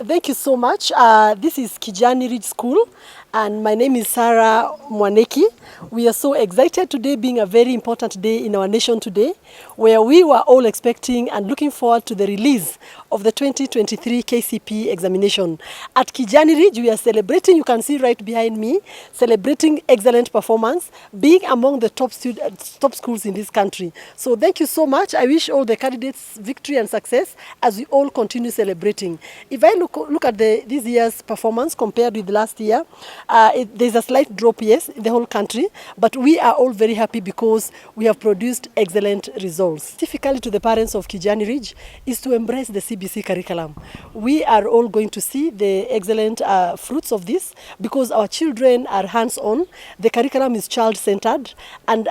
Thank you so much. This is Kijani Ridge School, and my name is Sarah Mwaneki. We are so excited today, being a very important day in our nation today, where we were all expecting and looking forward to the release of the 2023 KCP examination. At Kijani Ridge, we are celebrating, you can see right behind me, celebrating excellent performance, being among the top schools in this country. So thank you so much. I wish all the candidates victory and success as we all continue celebrating. If I look at this year's performance compared with last year, there's a slight drop, yes, in the whole country, but we are all very happy because we have produced excellent results. Specifically to the parents of Kijani Ridge is to embrace the CBC curriculum. We are all going to see the excellent fruits of this because our children are hands-on, the curriculum is child-centered, and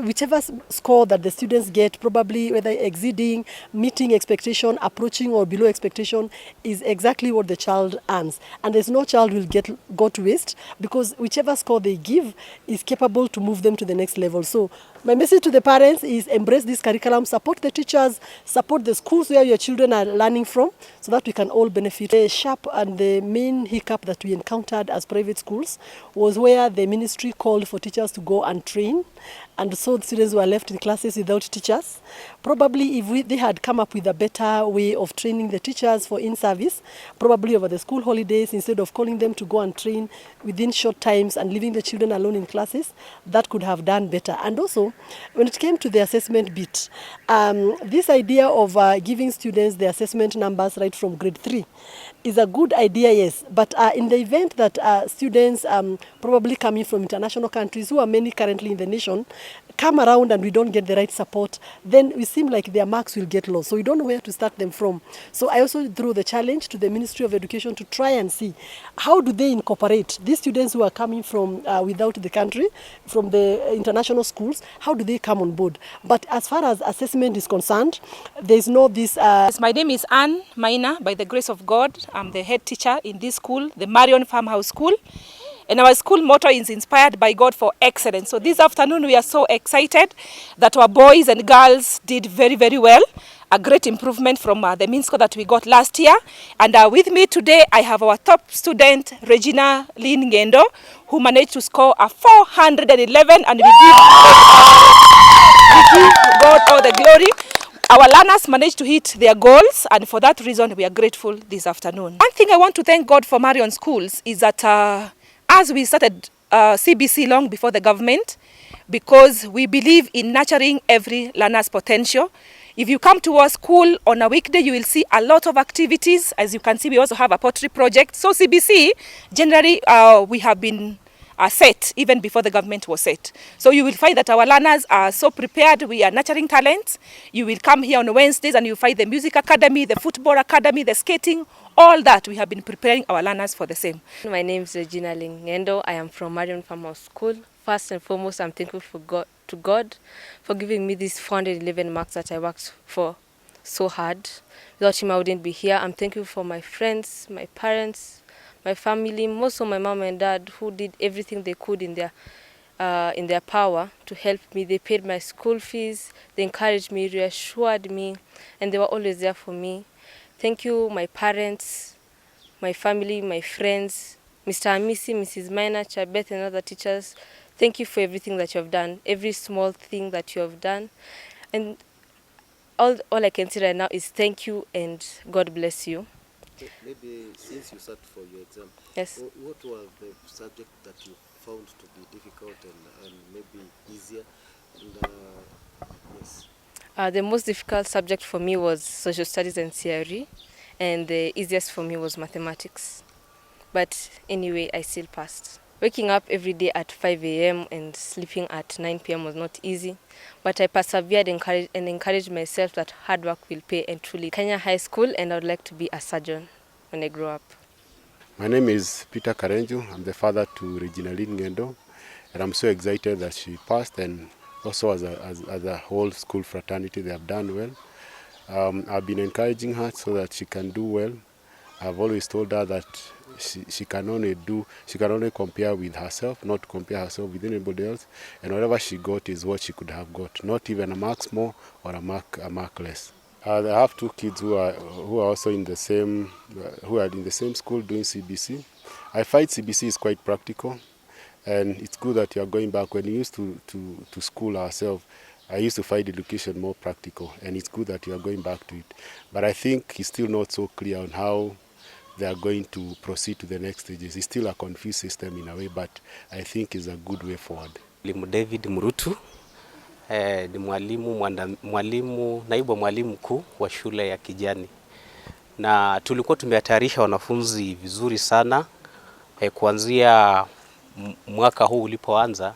whichever score that the students get, probably whether exceeding, meeting expectation, approaching or below expectation, is exactly what the child earns. And there's no child will go to waste because whichever score they give is capable to move them to the next level. So my message to the parents is embrace this curriculum, support the teachers, support the schools where your children are learning from so that we can all benefit. The sharp and the main hiccup that we encountered as private schools was where the ministry called for teachers to go and train, and so the students were left in classes without teachers. Probably if they had come up with a better way of training the teachers for in-service, probably over the school holidays, instead of calling them to go and train within short times and leaving the children alone in classes, that could have done better. And also, when it came to the assessment bit, this idea of giving students the assessment numbers right from grade 3 is a good idea, yes. But in the event that students probably coming from international countries, who are many currently in the nation, come around and we don't get the right support, then we seem like their marks will get lost. So we don't know where to start them from. So I also threw the challenge to the Ministry of Education to try and see how do they incorporate these students who are coming from without the country, from the international schools, how do they come on board? But as far as assessment is concerned, there is no this... My name is Anne Maina. By the grace of God, I'm the head teacher in this school, the Marion Farmhouse School. And our school motto is inspired by God for excellence. So this afternoon we are so excited that our boys and girls did very, very well. A great improvement from the mean score that we got last year. And with me today I have our top student, Regina Lynn Ngendo, who managed to score a 411, and we give God all the glory. Our learners managed to hit their goals, and for that reason we are grateful this afternoon. One thing I want to thank God for Marion Schools is that as we started CBC long before the government, because we believe in nurturing every learner's potential. If you come to our school on a weekday, you will see a lot of activities. As you can see, we also have a pottery project. So CBC, generally, we have been set even before the government was set. So you will find that our learners are so prepared. We are nurturing talents. You will come here on Wednesdays and you find the music academy, the football academy, the skating, all that. We have been preparing our learners for the same. My name is Regina Ngendo. I am from Marion Farmhouse School. First and foremost, I'm thankful to God for giving me these 411 marks that I worked for so hard. Without him, I wouldn't be here. I'm thankful for my friends, my parents, my family, most of my mom and dad, who did everything they could in their power to help me. They paid my school fees, they encouraged me, reassured me, and they were always there for me. Thank you, my parents, my family, my friends, Mr. Amisi, Mrs. Minor, Chabeth, and other teachers. Thank you for everything that you have done, every small thing that you have done. And all I can say right now is thank you and God bless you. Maybe since you sat for your exam, yes, what were the subjects that you found to be difficult and maybe easier? And, yes. The most difficult subject for me was social studies and theory, and the easiest for me was mathematics. But anyway, I still passed. Waking up every day at 5 a.m. and sleeping at 9 p.m. was not easy, but I persevered and encouraged myself that hard work will pay, and truly. Kenya High School, and I would like to be a surgeon when I grow up. My name is Peter Karenju. I'm the father to Regina Lynn Ngendo, and I'm so excited that she passed, and also as a whole school fraternity, they have done well. I've been encouraging her so that she can do well. I've always told her that she can only compare with herself, not compare herself with anybody else, and whatever she got is what she could have got, not even a mark more or a mark less. I have two kids who are also in the same school doing CBC. I find CBC is quite practical, and it's good that you are going back. When we used to school ourselves, I used to find education more practical, and it's good that you are going back to it. But I think it's still not so clear on how they are going to proceed to the next stages. It's still a confused system in a way, but I think it's a good way forward. David Murutu ni naibu mwalimu mkuu wa shule ya Kijani, na tulikuwa tumetayarisha wanafunzi vizuri sana kuanzia mwaka huu ulipoanza.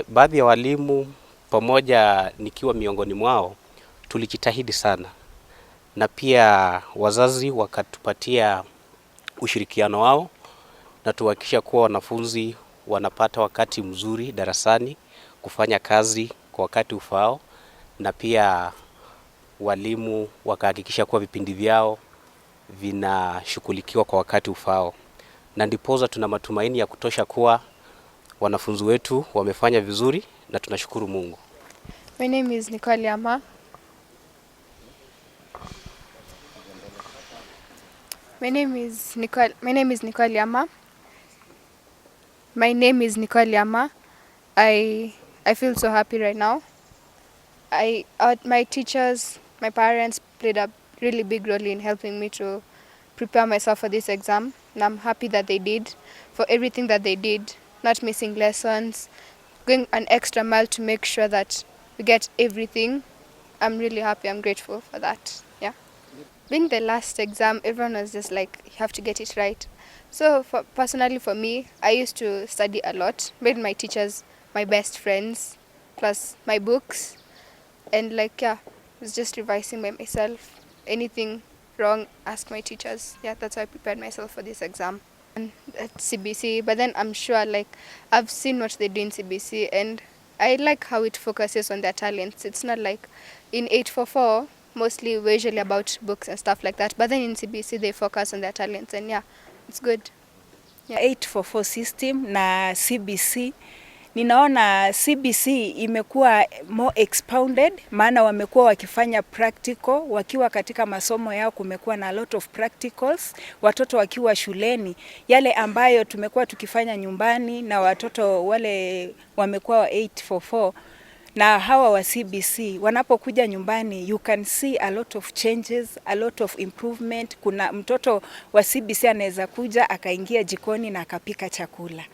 Baadhi ya walimu pamoja nikiwa miongoni mwao tulijitahidi sana, na pia wazazi wakatupatia ushirikiano wao na tuhakikisha kuwa wanafunzi wanapata wakati mzuri darasani, kufanya kazi kwa wakati ufao, na pia walimu wakahakikisha kuwa vipindi vyao vinashughulikiwa kwa wakati ufao. Na ndipoza tuna matumaini ya kutosha kuwa wanafunzi wetu wamefanya vizuri, na tunashukuru Mungu. My name is Nicole Ama. My name is Nicole Yama. I feel so happy right now. My teachers, my parents played a really big role in helping me to prepare myself for this exam. And I'm happy that they did, for everything that they did, not missing lessons, going an extra mile to make sure that we get everything. I'm really happy, I'm grateful for that. Yeah. Being the last exam, everyone was just like, you have to get it right. So personally for me, I used to study a lot, made my teachers my best friends. plus my books, and like, yeah, I was just revising by myself. Anything wrong, ask my teachers. Yeah, that's how I prepared myself for this exam. And at CBC, but then I'm sure, like, I've seen what they do in CBC, and I like how it focuses on their talents. It's not like in 844, mostly we're usually about books and stuff like that, but then in CBC they focus on their talents, and yeah, it's good. Yeah. 844 system na CBC, ninaona CBC imekuwa more expounded, maana wamekuwa wakifanya practical wakiwa katika masomo yao. Kumekuwa na a lot of practicals watoto wakiwa shuleni, yale ambayo tumekuwa tukifanya nyumbani na watoto wale wamekuwa 844 na hawa wa CBC wanapokuja nyumbani, you can see a lot of changes, a lot of improvement. Kuna mtoto wa CBC anaweza kuja akaingia jikoni na akapika chakula.